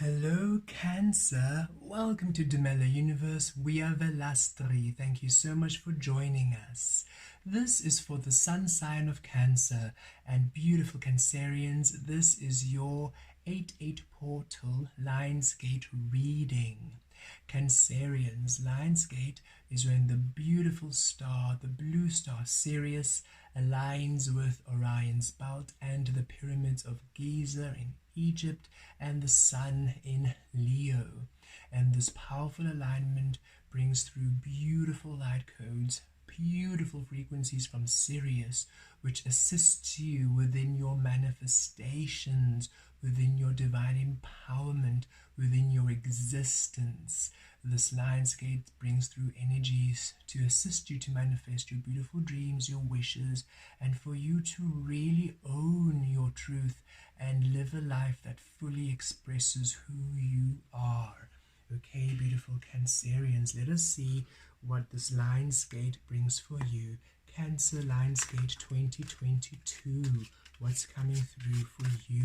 Hello Cancer, welcome to Demella Universe. We are Vel'Astri. Thank you so much for joining us. This is for the sun sign of Cancer, and beautiful Cancerians, this is your 8-8 portal Lionsgate reading. Cancerians, Lionsgate is when the beautiful star, the blue star Sirius, aligns with Orion's belt and the pyramids of Giza in Egypt and the sun in Leo. And this powerful alignment brings through beautiful light codes, beautiful frequencies from Sirius, which assists you within your manifestations, within your divine empowerment, within your existence. This Lionsgate brings through energies to assist you to manifest your beautiful dreams, your wishes, and for you to really own your truth and live a life that fully expresses who you are. Okay, beautiful Cancerians, let us see what this Lionsgate brings for you. Cancer Lionsgate 2022, what's coming through for you?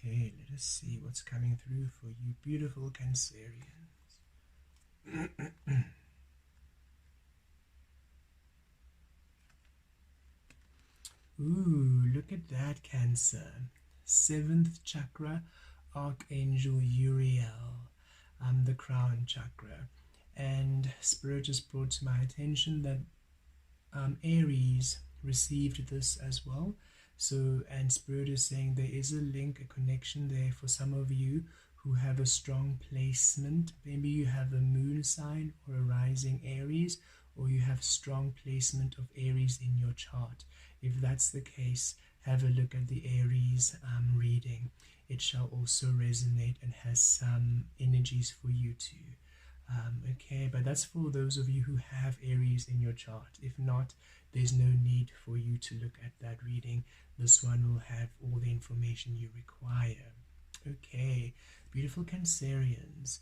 Okay, let us see what's coming through for you, beautiful Cancerians. Ooh, look at that, Cancer. 7th chakra, Archangel Uriel, the crown chakra. And Spirit just brought to my attention that Aries received this as well. So, and Spirit is saying there is a link, a connection there for some of you who have a strong placement. Maybe you have a moon sign or a rising Aries, or you have strong placement of Aries in your chart. If that's the case, have a look at the Aries reading. It shall also resonate and has some energies for you too. Okay, but that's for those of you who have Aries in your chart. If not, there's no need for you to look at that reading. This one will have all the information you require. Okay, beautiful Cancerians.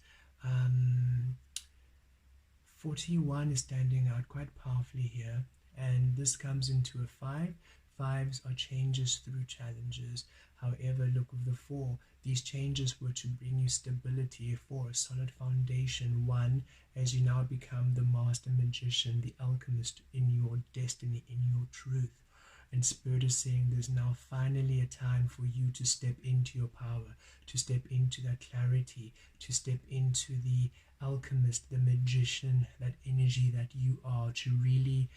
41 is standing out quite powerfully here, and this comes into a 5. 5s are changes through challenges. However, look with the 4. These changes were to bring you stability, 4, a solid foundation, 1, as you now become the master magician, the alchemist in your destiny, in your truth. And Spirit is saying there's now finally a time for you to step into your power, to step into that clarity, to step into the alchemist, the magician, that energy that you are, to really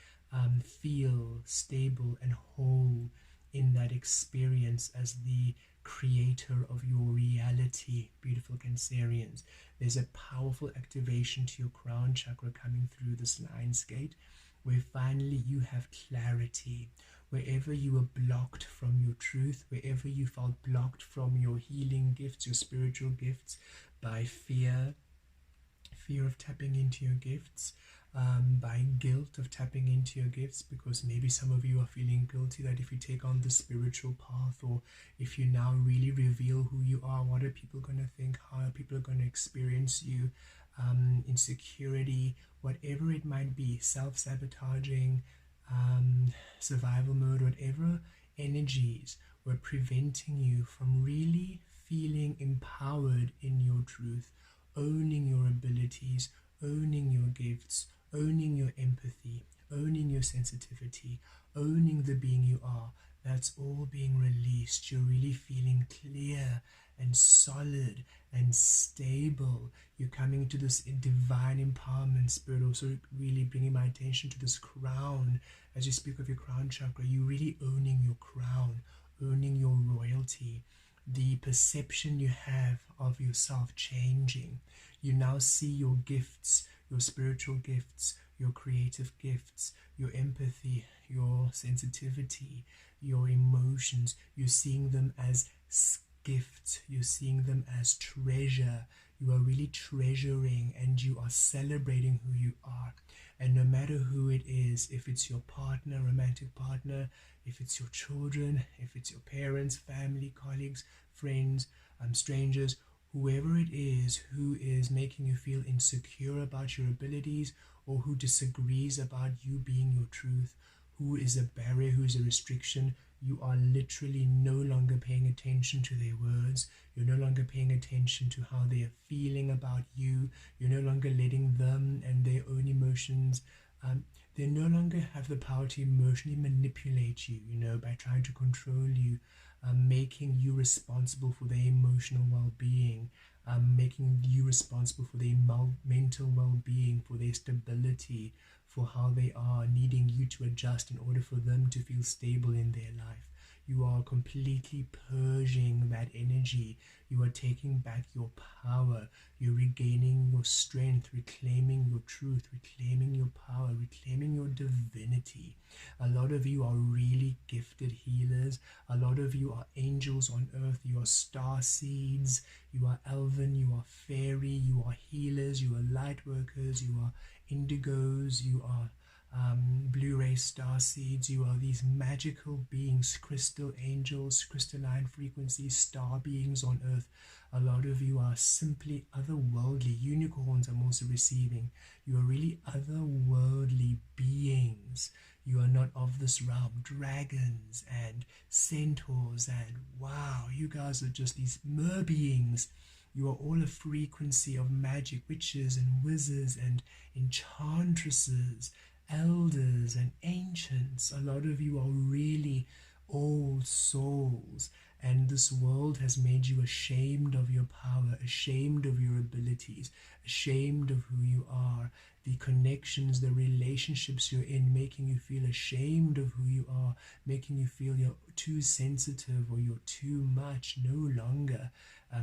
feel stable and whole in that experience as the creator of your reality, beautiful Cancerians. There's a powerful activation to your crown chakra coming through this Lionsgate, where finally you have clarity. Wherever you were blocked from your truth, wherever you felt blocked from your healing gifts, your spiritual gifts, by fear of tapping into your gifts, by guilt of tapping into your gifts, because maybe some of you are feeling guilty that if you take on the spiritual path, or if you now really reveal who you are, what are people going to think, how are people going to experience you, insecurity, whatever it might be, self-sabotaging, survival mode, whatever energies were preventing you from really feeling empowered in your truth, owning your abilities, owning your gifts, owning your empathy, owning your sensitivity, owning the being you are. That's all being released. You're really feeling clear and solid and stable. You're coming to this divine empowerment. Spirit also really bringing my attention to this crown. As you speak of your crown chakra, you're really owning your crown, owning your royalty. The perception you have of yourself changing. You now see your gifts, your spiritual gifts, your creative gifts, your empathy, your sensitivity, your emotions. You're seeing them as gifts. You're seeing them as treasure. You are really treasuring and you are celebrating who you are. And no matter matter who it is, if it's your partner, romantic partner, if it's your children, if it's your parents, family, colleagues, friends, strangers, whoever it is who is making you feel insecure about your abilities, or who disagrees about you being your truth, who is a barrier, who is a restriction, you are literally no longer paying attention to their words. You're no longer paying attention to how they are feeling about you. You're no longer letting them and their own emotions, they no longer have the power to emotionally manipulate you, by trying to control you, making you responsible for their emotional well-being, making you responsible for their mental well-being, for their stability, for how they are needing you to adjust in order for them to feel stable in their life. You are completely purging that energy. You are taking back your power. You're regaining your strength, reclaiming your truth, reclaiming your power, reclaiming your divinity. A lot of you are really gifted healers. A lot of you are angels on earth. You are star seeds. You are elven. You are fairy. You are healers. You are light workers. You are indigos. You are blue ray star seeds. You are these magical beings, crystal angels, crystalline frequencies, star beings on earth. A lot of you are simply otherworldly. Unicorns I'm also receiving. You are really otherworldly beings. You are not of this realm. Dragons and centaurs, and wow, you guys are just these mer beings. You are all a frequency of magic, witches and wizards and enchantresses, elders and ancients. A lot of you are really old souls, and this world has made you ashamed of your power, ashamed of your abilities, ashamed of who you are. The connections, the relationships you're in, making you feel ashamed of who you are, making you feel you're too sensitive or you're too much. No longer.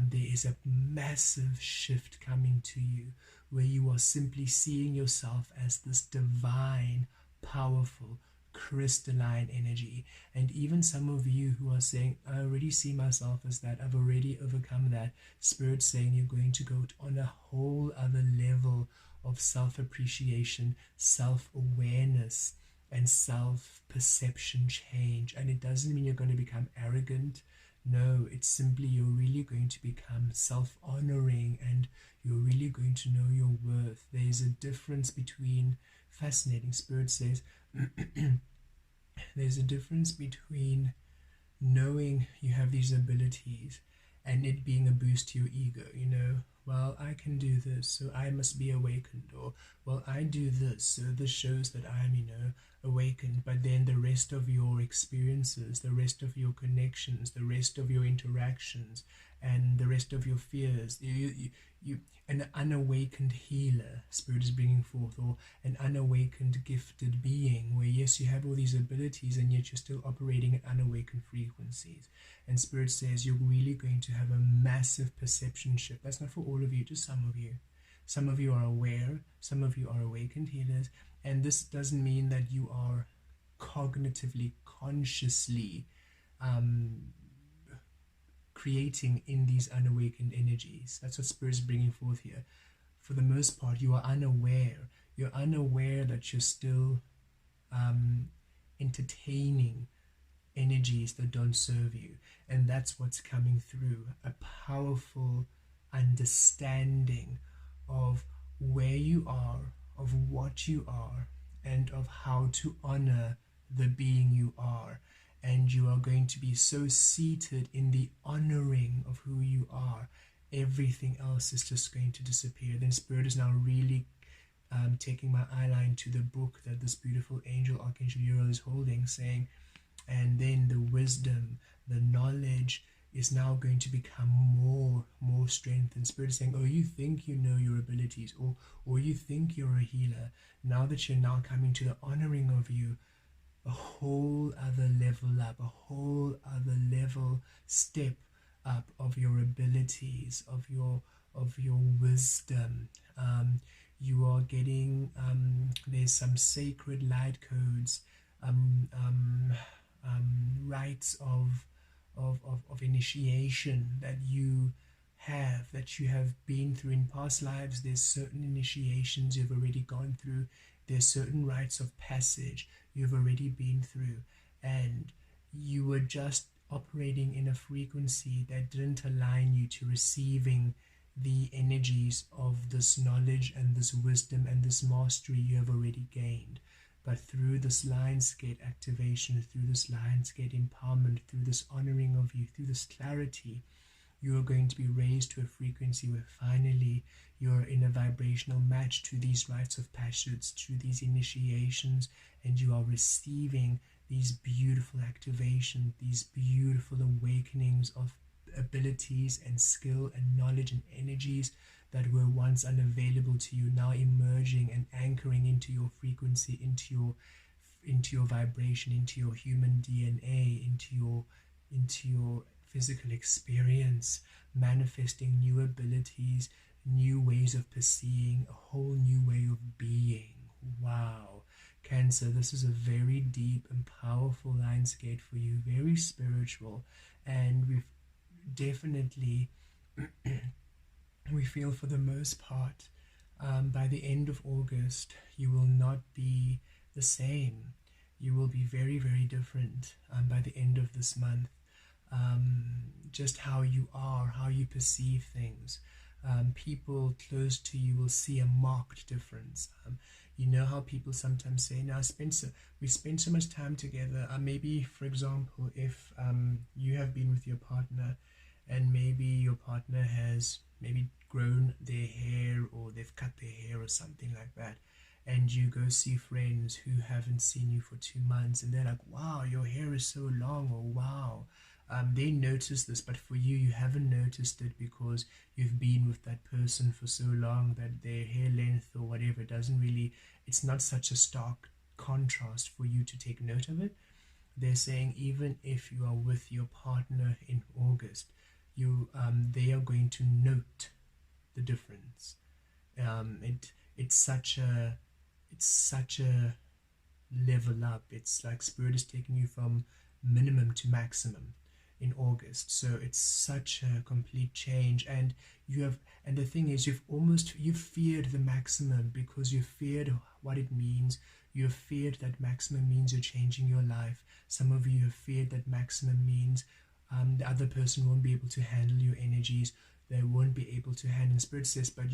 There is a massive shift coming to you, where you are simply seeing yourself as this divine, powerful, crystalline energy. And even some of you who are saying, I already see myself as that, I've already overcome that. Spirit saying you're going to go on a whole other level of self-appreciation, self-awareness, and self-perception change. And it doesn't mean you're going to become arrogant. No, it's simply you're really going to become self-honoring, and you're really going to know your worth. There's a difference between, fascinating, Spirit says, there's a difference between knowing you have these abilities and it being a boost to your ego. Well, I can do this, so I must be awakened. Or, well, I do this, so this shows that I'm, awakened. But then the rest of your experiences, the rest of your connections, the rest of your interactions, and the rest of your fears, an unawakened healer, Spirit is bringing forth, or an unawakened gifted being, where yes, you have all these abilities and yet you're still operating at unawakened frequencies. And Spirit says you're really going to have a massive perception shift. That's not for all of you, just some of you. Some of you are aware, some of you are awakened healers, and this doesn't mean that you are cognitively, consciously creating in these unawakened energies. That's what Spirit is bringing forth here. For the most part, you are unaware. You're unaware that you're still entertaining energies that don't serve you. And that's what's coming through. A powerful understanding of where you are, of what you are, and of how to honor the being you are. And you are going to be so seated in the honoring of who you are, everything else is just going to disappear. Then Spirit is now really taking my eye line to the book that this beautiful angel, Archangel Uriel, is holding, saying, and then the wisdom, the knowledge is now going to become more strengthened. Spirit is saying, oh, you think you know your abilities, or you think you're a healer. Now that you're now coming to the honoring of you, a whole other level up, a whole other level step up of your abilities, of your wisdom. You are getting, there's some sacred light codes, rites of initiation that you have been through in past lives. There's certain initiations you've already gone through. There's certain rites of passage you've already been through, and you were just operating in a frequency that didn't align you to receiving the energies of this knowledge and this wisdom and this mastery you have already gained. But through this Lionsgate activation, through this Lionsgate empowerment, through this honoring of you, through this clarity, you are going to be raised to a frequency where finally you're in a vibrational match to these rites of passage, to these initiations, and you are receiving these beautiful activations, these beautiful awakenings of abilities and skill and knowledge and energies that were once unavailable to you, now emerging and anchoring into your frequency, into your vibration, into your human DNA, into your physical experience, manifesting new abilities, new ways of perceiving, a whole new way of being. Wow. Cancer, this is a very deep and powerful Lionsgate for you, very spiritual, and we've definitely we feel for the most part by the end of August you will not be the same. You will be very, very different by the end of this month. Just how you are, how you perceive things. People close to you will see a marked difference. You know how people sometimes say, now we spend so much time together. Maybe, for example, if you have been with your partner and maybe your partner has maybe grown their hair or they've cut their hair or something like that, and you go see friends who haven't seen you for 2 months and they're like, wow, your hair is so long, or wow. They notice this, but for you, you haven't noticed it because you've been with that person for so long that their hair length or whatever it's not such a stark contrast for you to take note of it. They're saying even if you are with your partner in August, they are going to note the difference. It's such a level up. It's like Spirit is taking you from minimum to maximum in August. So it's such a complete change, and the thing is, you've feared the maximum because you feared what it means. You've feared that maximum means you're changing your life. Some of you have feared that maximum means the other person won't be able to handle your energies. They won't be able to handle. Spirit says, but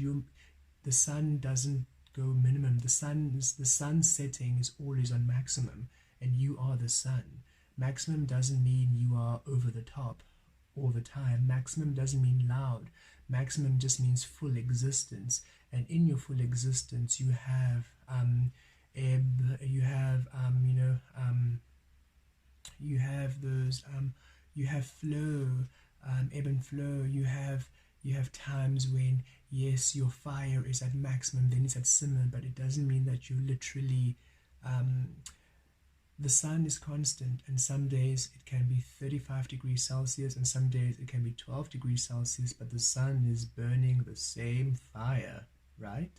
the sun doesn't go minimum. The sun setting is always on maximum, and you are the sun. Maximum doesn't mean you are over the top all the time. Maximum doesn't mean loud. Maximum just means full existence, and in your full existence you have ebb, you have you have flow, ebb and flow. You have times when, yes, your fire is at maximum, then it's at simmer, but it doesn't mean that you literally the sun is constant, and some days it can be 35 degrees Celsius and some days it can be 12 degrees Celsius, but the sun is burning the same fire, right?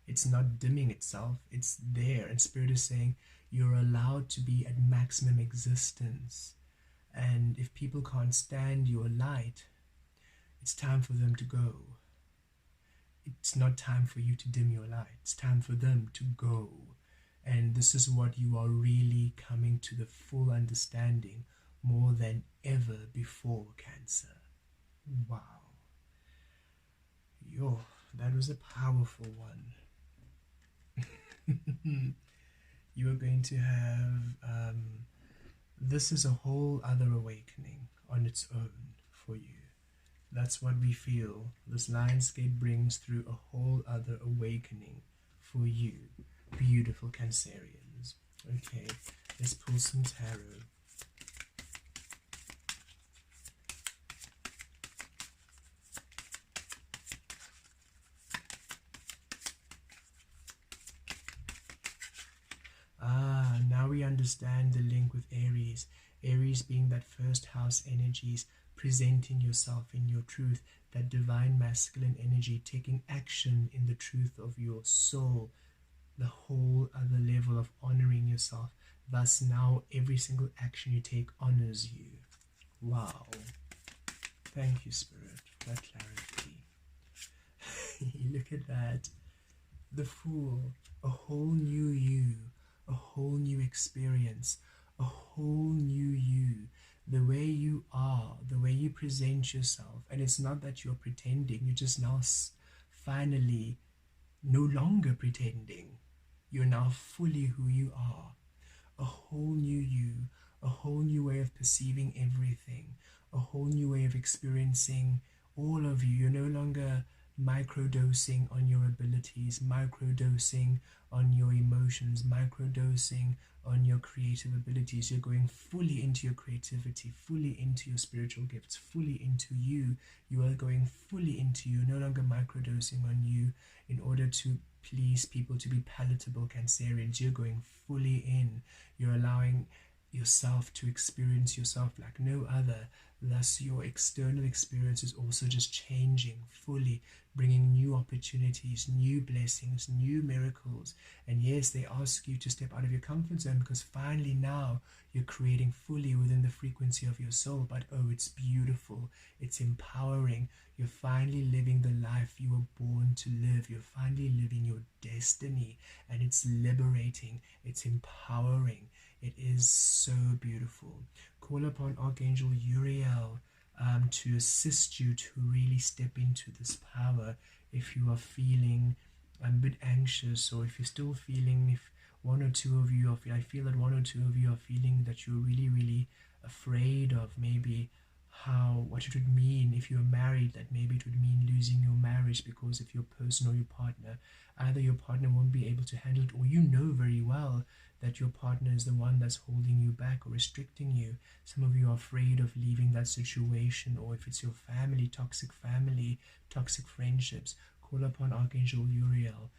It's not dimming itself, it's there. And Spirit is saying you're allowed to be at maximum existence. And if people can't stand your light, it's time for them to go. It's not time for you to dim your light. It's time for them to go. And this is what you are really coming to the full understanding more than ever before, Cancer. Wow. Yo, that was a powerful one. You are going to have, this is a whole other awakening on its own for you. That's what we feel this Lionsgate brings through, a whole other awakening for you, beautiful Cancerians. Okay, let's pull some tarot. Now we understand the link with Aries. Aries being that first house energies, presenting yourself in your truth, that divine masculine energy, taking action in the truth of your soul, the whole other level of honoring yourself. Thus now every single action you take honors you. Wow. Thank you, Spirit, for that clarity. Look at that. the Fool, a whole new you, a whole new experience, a whole new you, the way you are, the way you present yourself. And it's not that you're pretending, you're just now finally no longer pretending. You're now fully who you are. A whole new you, a whole new way of perceiving everything, a whole new way of experiencing all of you. You're no longer microdosing on your abilities, microdosing on your emotions, microdosing on your creative abilities. You're going fully into your creativity, fully into your spiritual gifts, fully into you. You are going fully into you, no longer microdosing on you in order to please people, to be palatable Cancerians. You're going fully in. You're allowing yourself to experience yourself like no other. Thus, your external experience is also just changing fully, bringing new opportunities, new blessings, new miracles. And yes, they ask you to step out of your comfort zone because finally now you're creating fully within the frequency of your soul. But oh, it's beautiful. It's empowering. You're finally living the life you were born to live. You're finally living your destiny, and it's liberating. It's empowering. It is so beautiful. Call upon Archangel Uriel to assist you to really step into this power. If you are feeling a bit anxious, or if you're still feeling, if one or two of you, I feel that one or two of you are feeling that you're really, really afraid of maybe what it would mean if you're married, that maybe it would mean losing your marriage because of your person or your partner. Either your partner won't be able to handle it, or you know very well that your partner is the one that's holding you back or restricting you. Some of you are afraid of leaving that situation, or if it's your family, toxic friendships, call upon Archangel Uriel.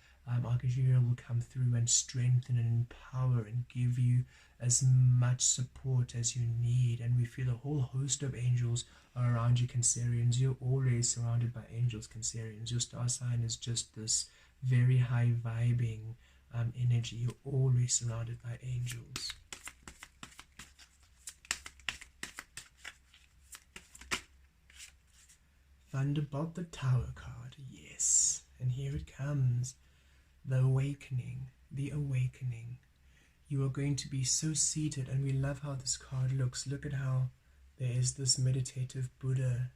Archangel Uriel will come through and strengthen and empower and give you as much support as you need. And we feel a whole host of angels are around you, Cancerians. You're always surrounded by angels, Cancerians. Your star sign is just this very high vibing energy. You're always surrounded by angels. Thunderbolt, the Tower card. Yes. And here it comes. The awakening. The awakening. You are going to be so seated, and we love how this card looks. Look at how there is this meditative Buddha,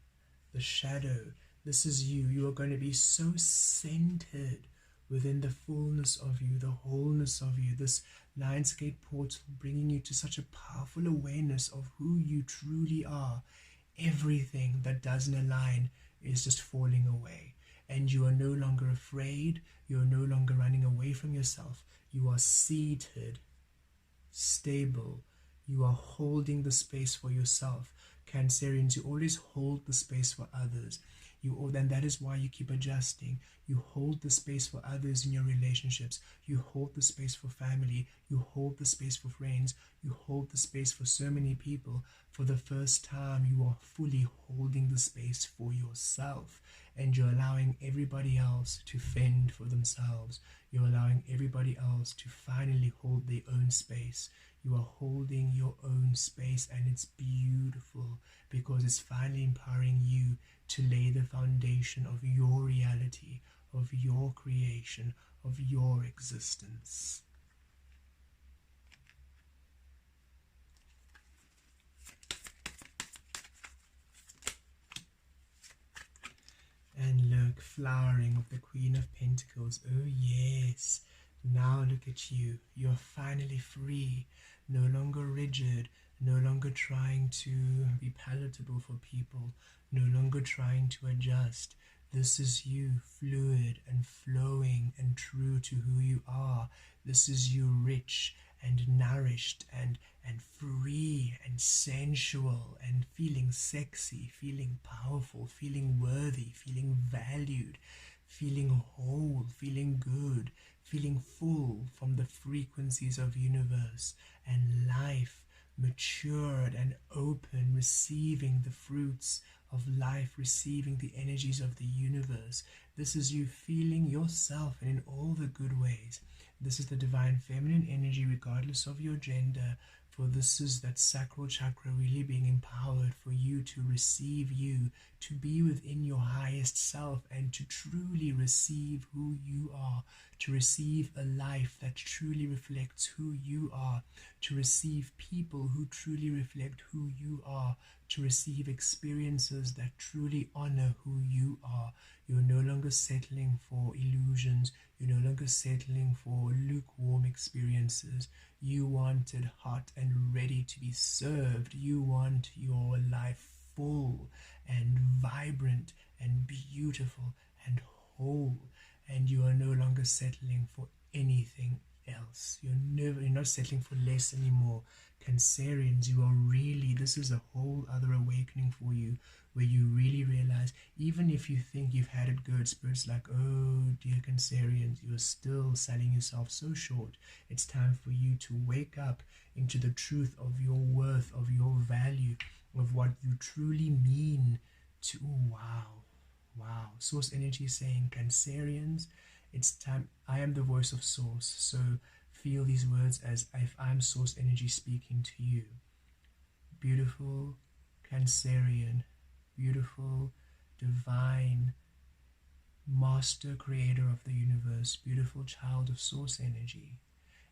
the shadow. This is you. You are going to be so centered within the fullness of you, the wholeness of you, this Lionsgate portal bringing you to such a powerful awareness of who you truly are. Everything that doesn't align is just falling away, and you are no longer afraid. You are no longer running away from yourself. You are seated, stable. You are holding the space for yourself. Cancerians, you always hold the space for others. Then that is why you keep adjusting. You hold the space for others in your relationships. You hold the space for family. You hold the space for friends. You hold the space for so many people. For the first time, you are fully holding the space for yourself. And you're allowing everybody else to fend for themselves. You're allowing everybody else to finally hold their own space. You are holding your own space, and it's beautiful because it's finally empowering you to lay the foundation of your reality, of your creation, of your existence. And look, flowering of the Queen of Pentacles. Oh yes, now look at you. You're finally free, no longer rigid, no longer trying to be palatable for people, no longer trying to adjust. This is you, fluid and flowing and true to who you are. This is you, rich and nourished and free and sensual and feeling sexy, feeling powerful, feeling worthy, feeling valued, feeling whole, feeling good, feeling full from the frequencies of universe and life, matured and open, receiving the fruits of life, receiving the energies of the universe. This is you feeling yourself and in all the good ways. This is the divine feminine energy regardless of your gender, for this is that sacral chakra really being empowered for you to receive you, to be within your highest self and to truly receive who you are, to receive a life that truly reflects who you are, to receive people who truly reflect who you are, to receive experiences that truly honor who you are. You're no longer settling for illusions. You're no longer settling for lukewarm experiences. You want it hot and ready to be served. You want your life full and vibrant and beautiful and whole. And you are no longer settling for anything else. You're not settling for less anymore. Cancerians, you are really, this is a whole other awakening for you, where you really realize, even if you think you've had it good, Spirit's like, oh dear Cancerians, you're still selling yourself so short. It's time for you to wake up into the truth of your worth, of your value, of what you truly mean to, wow. Source energy is saying, Cancerians, it's time. I am the voice of Source, so feel these words as if I'm Source energy speaking to you. Beautiful Cancerian, beautiful, divine, master creator of the universe, beautiful child of Source energy.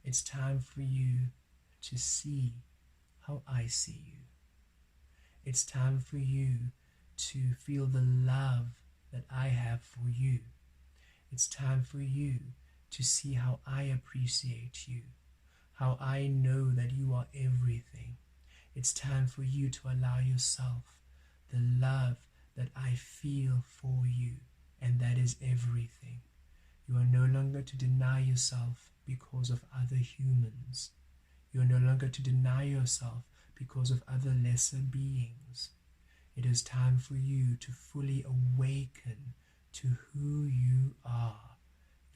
It's time for you to see how I see you. It's time for you to feel the love that I have for you. It's time for you to see how I appreciate you, how I know that you are everything. It's time for you to allow yourself the love that I feel for you, and that is everything. You are no longer to deny yourself because of other humans. You are no longer to deny yourself because of other lesser beings. It is time for you to fully awaken to who you are.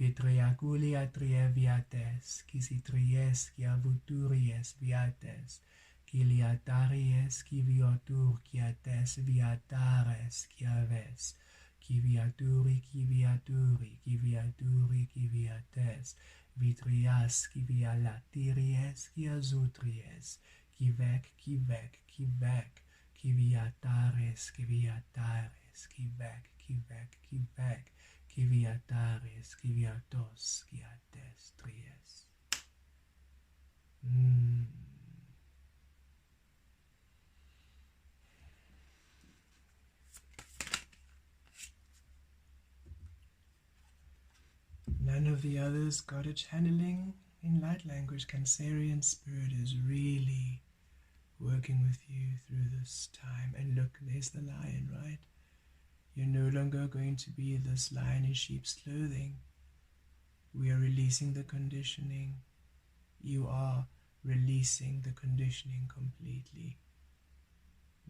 Vitriaculia trieviates, quisitries, quiavuturias viates, quiliataries, quivioturquiates, viatares, quiaves, quiviaturi, quiviates, vitrias, quivialatiries, quiazutries, quivec, quiviatares, quivec, quiviatares, quiviatos, quiates, tries. None of the others got a channeling in light language. Cancerian spirit is really working with you through this time. And look, there's the lion, right? You're no longer going to be this lion in sheep's clothing. We are releasing the conditioning. You are releasing the conditioning completely.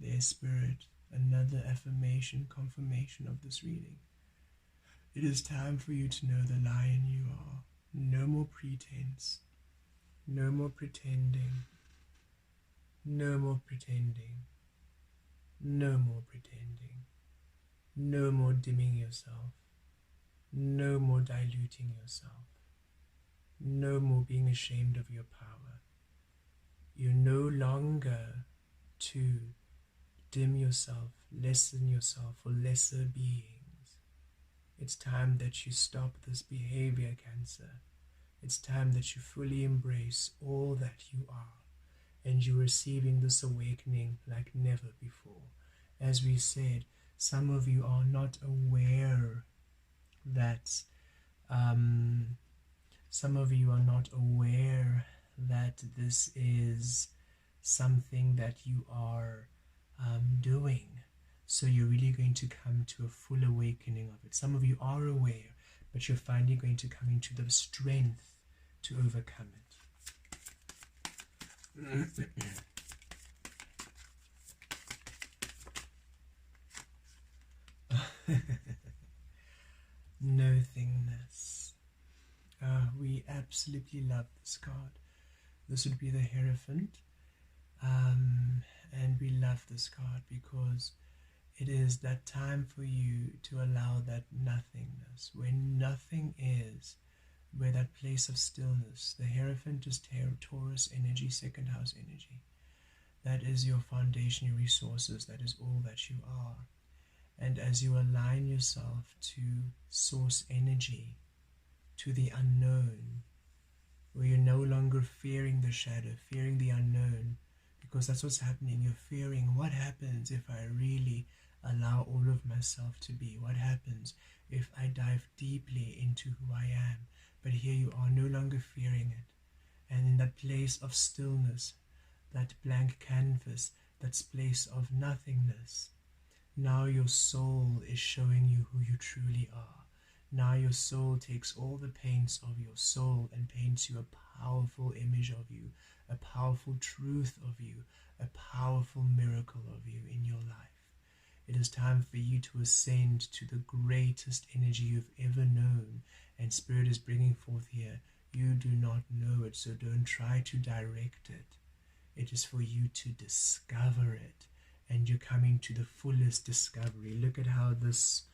There's spirit, another affirmation, confirmation of this reading. It is time for you to know the lion you are. No more pretense. No more pretending. No more pretending. No more pretending. No more dimming yourself. No more diluting yourself. No more being ashamed of your power. You're no longer to dim yourself, lessen yourself for lesser beings. It's time that you stop this behavior, Cancer. It's time that you fully embrace all that you are, and you're receiving this awakening like never before. As we said, some of you are not aware that this is something that you are doing. So you're really going to come to a full awakening of it. Some of you are aware, but you're finally going to come into the strength to overcome it. Nothingness. We absolutely love this card. This would be the Hierophant. And we love this card because it is that time for you to allow that nothingness, where nothing is, where that place of stillness. The Hierophant is Taurus energy, second house energy. That is your foundation, your resources. That is all that you are. And as you align yourself to source energy, to the unknown, where you're no longer fearing the shadow, fearing the unknown, because that's what's happening. You're fearing, what happens if I really allow all of myself to be? What happens if I dive deeply into who I am? But here you are, no longer fearing it. And in that place of stillness, that blank canvas, that place of nothingness, now your soul is showing you who you truly are. Now your soul takes all the paints of your soul and paints you a powerful image of you, a powerful truth of you, a powerful miracle of you in your life. It is time for you to ascend to the greatest energy you've ever known, and Spirit is bringing forth here. You do not know it, so don't try to direct it. It is for you to discover it, and you're coming to the fullest discovery. Look at how this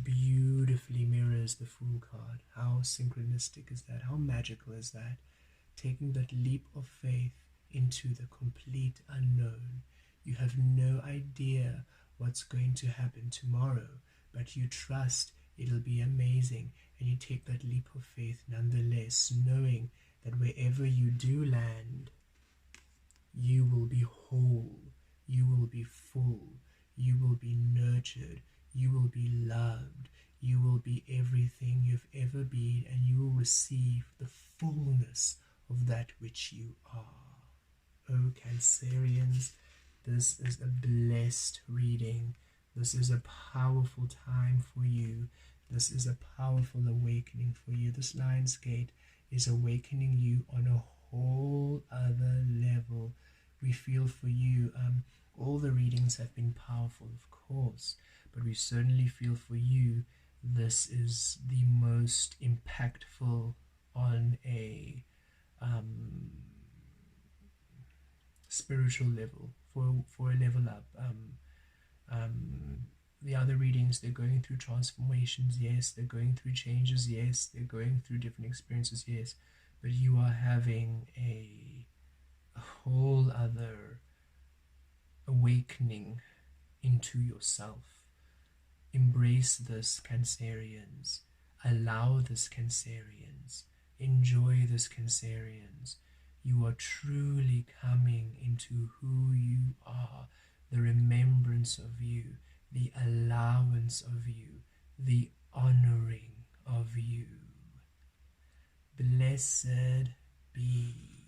beautifully mirrors the Fool card. How synchronistic is that? How magical is that? Taking that leap of faith into the complete unknown. You have no idea what's going to happen tomorrow, but you trust it'll be amazing, and you take that leap of faith nonetheless, knowing that wherever you do land, you will be whole, you will be full, you will be nurtured, you will be loved, you will be everything you've ever been, and you will receive the fullness of that which you are. Oh, Cancerians, this is a blessed reading. This is a powerful time for you. This is a powerful awakening for you. This Lion's Gate is awakening you on a whole other level. We feel for you. All the readings have been powerful, of course, but we certainly feel for you this is the most impactful on a spiritual level, for a level up. The other readings, they're going through transformations, yes, they're going through changes, yes, they're going through different experiences, yes, but you are having a whole other awakening into yourself. Embrace this, Cancerians. Allow this, Cancerians. Enjoy this, Cancerians. You are truly coming into who you are, the remembrance of you, the allowance of you, the honoring of you. Blessed be.